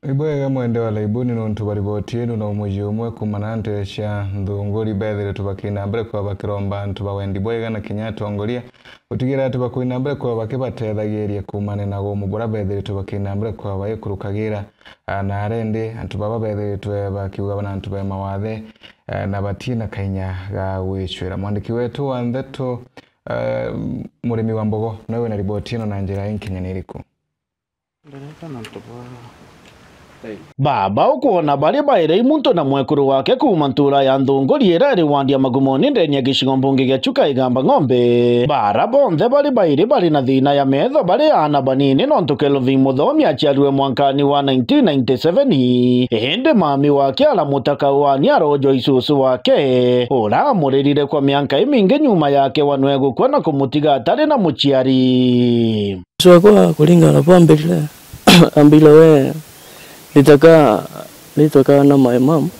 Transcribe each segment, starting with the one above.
Ibwega mwende wala ibuni nontu baribotinu na umuji umwe kumanante sha ndunguri bedhere tubakina mbere kwa bakiromba ntuba wendi bwega na kinyatu ongolia utigira tubakwina mbere kwa bakibatethagiria kumane na go mubura bedhere tubakina mbere kwa bayekurukagira na arende antubaba bedhere twe bakiuga bana ntuba mawathe na batina kainya ga wicwira mwandiki wetu wa Ndeto murimi wa mbogo nawe na ribotino na njira y'inkinya niriku Baba ukuona bari baire imuntu na mwekuru wake kuma ntura ya Ndunguri erari wandia magumoni ndenya gishigo mbunge gya Chuka Igamba Ng'ombe bara bonthe bari baire bari na thina ya metho bari ana banini nontu Kelvin Muthomi achiarwe mwankani wa 1997 hende mami wake alamutaka wani arojo isusu wake ora muririre kwa mianka imingi nyuma yake wanwegu kwa kumutiga atari na muchiari kwa kulingana po ambile we Nitaka na my mom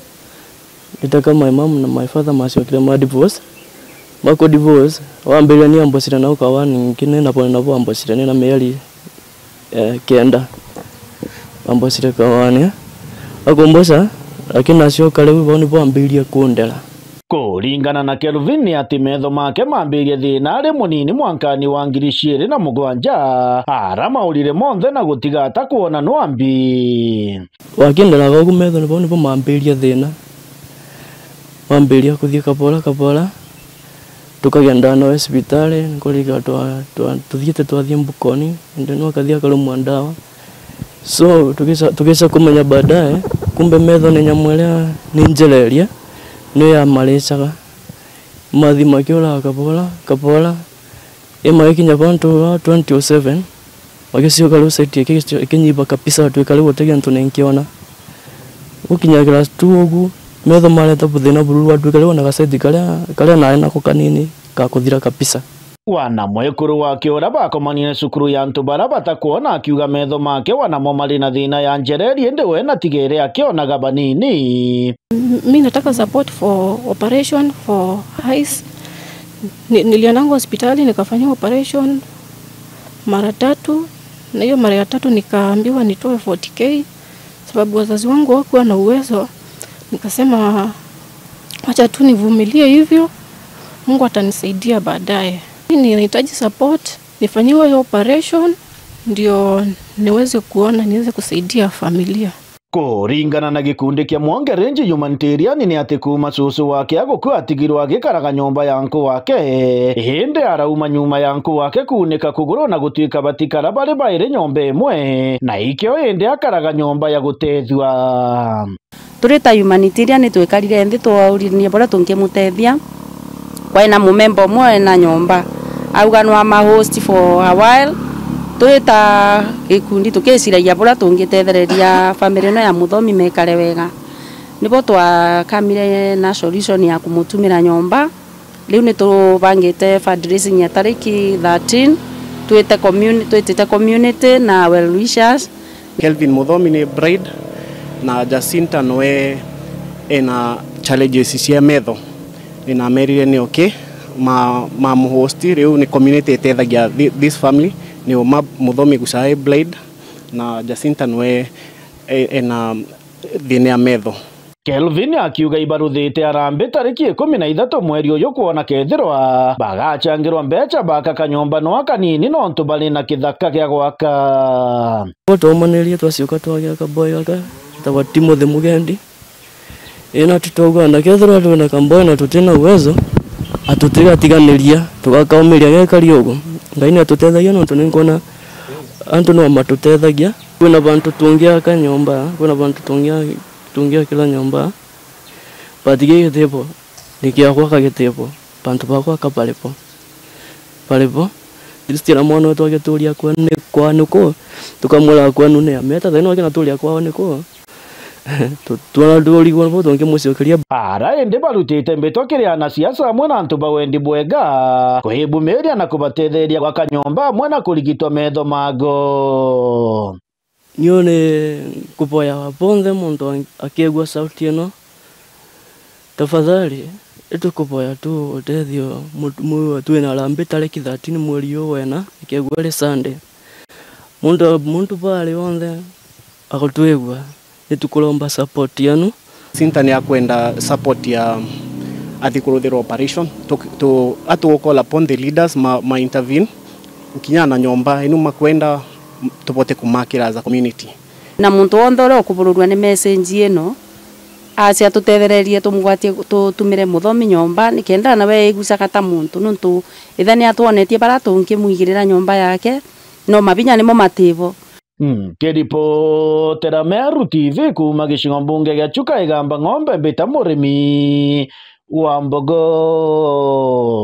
na my father masiokile ma divorce mako divorce wambele ni ambosira na ukawani ngine na pone na ambosira ni na meli kenda ambosira kawani akombosa lakini asio kale boni bo ambilia kuondela kuringana na Kelvin ni ati metho make mambirie thina ari munini mwankani wa 2007 arama urire monthe na gutiga atakuona nwambi wakindela gogu metho ni bo mambirie thina mambiria kuthia kapora tukagenda na hospitali nkoliga tuthiete twathie mbukoni ndeno akathia kalumwa ndawa so tukisa kumenya baadaye kumbe metho ni nyamwelea ni njeleria no ya malechaga mathi makiola kapora ikinya kwantu 27 wakisio kaluseti kinyiba kabisa twekale wote antu nenkiona ukinya class 2 ogu metho maleta buthina bururu watwekale ona gaseti kale na ko kanini kakuthira kabisa wana mwekuru wake ora bakomanire cukuru ya antu bara batakuona akiuga metho make wanamo mari na thina ya njereri ende we na tigere akionaga banini. Mimi nataka support for operation for eyes. Niliananga hospitali nikafanya operation mara 3 na hiyo mara ya 3 nikaambiwa nitoe 40k sababu wazazi wangu hawakuwa na uwezo. Nikasema acha tu nivumilie hivyo, Mungu atanisaidia baadaye. Ninahitaji support nifanyiwe hiyo operation ndio niweze kusaidia familia. Kuringana na gikundi kia Mwonge Range Humanitarian ni ati kuma susu wake agukua atigirwa agikaraga nyomba ya nku wake hinde arauma nyuma ya nku wake kunika kuguru na gutwika batikara bari baire nyomba imwe na ikyo hinde akaraga nyomba ya gutethwa. Turita humanitarian twekarire nthi twauririe bora tungimutethia kwa ina mumembo mwe na nyomba auga no ama host for a while tuita gikundi tukiciragia bora tungitethereria family no ya Muthomi mekare wega nibo twakamire na solution ya kumutumira nyomba riu ni tubangite fundraising ya tariki 13 tuite community na well wishers. Kelvin Muthomi ni bride na Jacinta noe ena challenges cia metho ina merire ni okay ma muhosti riu ni community etethagia this family ni Muthomi Gusai Blade na Jacinta noe ena thina metho. Kelvin akiuga ibaruthite arambe tariki 13 mweri uyu kuona kethirwa bagachangirwa mbecha baka kanyomba no kanini nontu bali na kithaka gya gwaka twamanĩrie twacioka twagĩa kaboy gaka tawa Timothy Mugendi ina titoga na kethirwa twina kamboy na tutina uwezo atutiganiria tugakaumiria gekari ugu Ngai ni atutethagia nontu ninkona antu no matutethagia kuna bantu tungia kanyomba kuna bantu tungia kila nyomba patige gitepo nikia kwa kagitepo bantu bakwa kapalepo Kristiana mwana wetu ageturia kwa nuko tukamwela kwa nune ameta theno akina turia kwa niko tuana doli kwa boto ngemuciokeria bara ende barutite mbeto kiria na siasa mwe na ntuba wendi bwega kuhibumiria na kubatetheria kwa kanyomba mwe na kurigitwa metho mago nione kupoya waponthe muntu akegwa sauti eno tafadhali etukupoya tu utethio mu twina lambe tariki 13 mweri uyu wena ikegwa ri Sunday muntu pale onthe agotwegwa nitukulomba support yanu. Sinta ni akwenda support ya athikuruthira operation to atu call upon the leaders ma intervene ukinya na nyomba inu makwenda tupote kumakira as a community na muntu wonthe uri ukubururwa ni message ino acia tutethererie tumugwatie tutumire muthomi nyomba nikenda nawe iguca kata muntu nuntu ithani atuonetie bara tungimwigirira nyomba yake no mabinya nimo mativo. Kiripotera Meru TV kuma gicigo mbunge gia Chuka Igamba Ng'ombe mbita murimi wa Mbogo.